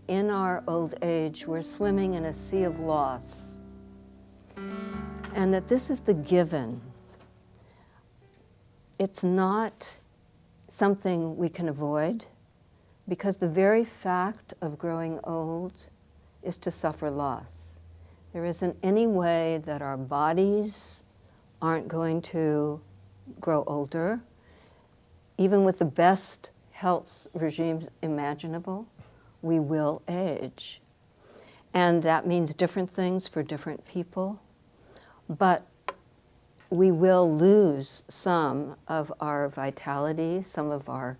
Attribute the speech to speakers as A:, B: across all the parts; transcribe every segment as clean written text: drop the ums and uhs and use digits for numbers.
A: in our old age, we're swimming in a sea of loss, and that this is the given. It's not something we can avoid, because the very fact of growing old is to suffer loss. There isn't any way that our bodies aren't going to grow older, even with the best health regimes imaginable. We will age. And that means different things for different people, but we will lose some of our vitality, some of our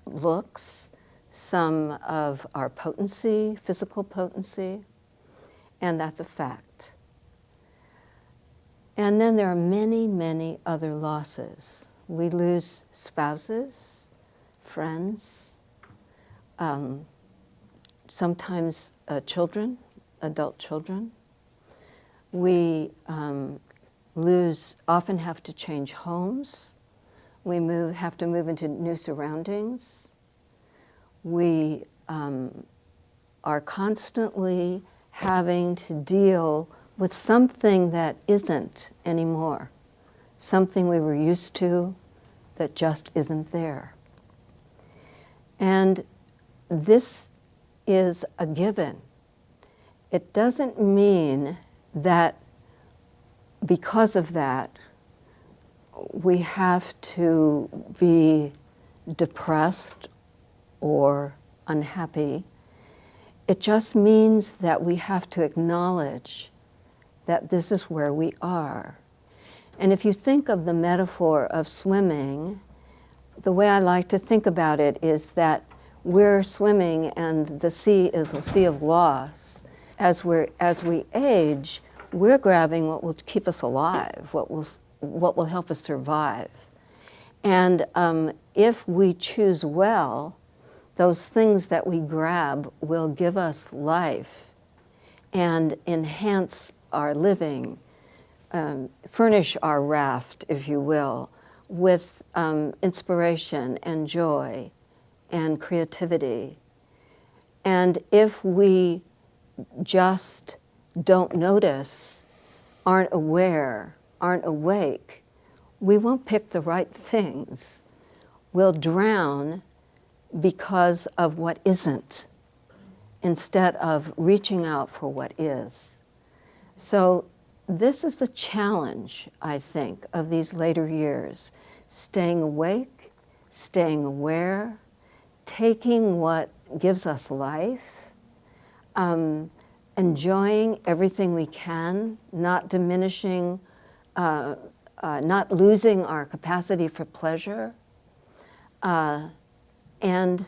A: looks, some of our potency, physical potency, and that's a fact. And then there are many, many other losses. We lose spouses, friends, sometimes children, adult children. We often have to change homes. We have to move into new surroundings. We are constantly having to deal with something that isn't anymore, something we were used to that just isn't there. And this is a given. It doesn't mean that because of that, we have to be depressed or unhappy. It just means that we have to acknowledge that this is where we are. And if you think of the metaphor of swimming, the way I like to think about it is that we're swimming and the sea is a sea of loss. As we age, we're grabbing what will keep us alive, what will help us survive. And if we choose well, those things that we grab will give us life and enhance our living, furnish our raft, if you will, with inspiration and joy and creativity. And if we just don't notice, aren't aware, aren't awake, we won't pick the right things. We'll drown because of what isn't, instead of reaching out for what is. So this is the challenge, I think, of these later years: staying awake, staying aware, taking what gives us life, enjoying everything we can, not diminishing, not losing our capacity for pleasure, and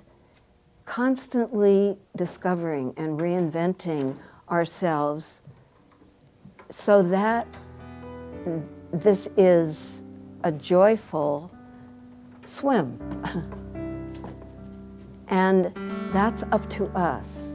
A: constantly discovering and reinventing ourselves so that this is a joyful swim. And that's up to us.